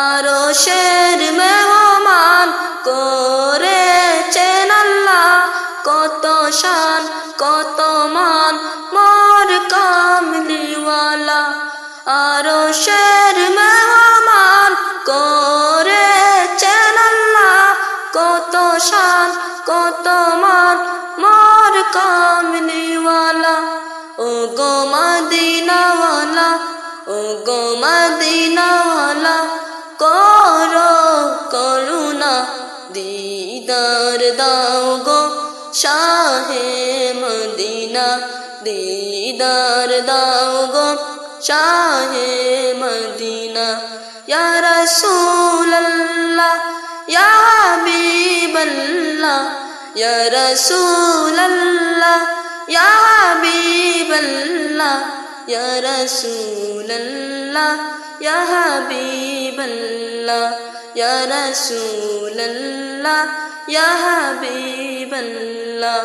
আরশের মেহমান করেছেন আল্লাহ, কত শান কত মান মোর কামলিওয়ালা। আরশের মেহমান করেছেন আল্লাহ, কত শান কত মান মোর কামলিওয়ালা। ও গো মদিনাওয়ালা, ও গো মদিনাওয়ালা, করো করুণা দিদার দাও গো শাহে মদিনা, দিদার দাও গো শাহে মদিনা। ইয়া রাসূলাল্লাহ ইয়া হাবিবাল্লাহ, ইয়া রাসূলাল্লাহ ইয়া হাবিবাল্লাহ, ইয়া রাসূলাল্লাহ ইয়া হাবিবাল্লাহ, ইয়া রাসূলাল্লাহ ইয়া হাবিবাল্লাহ।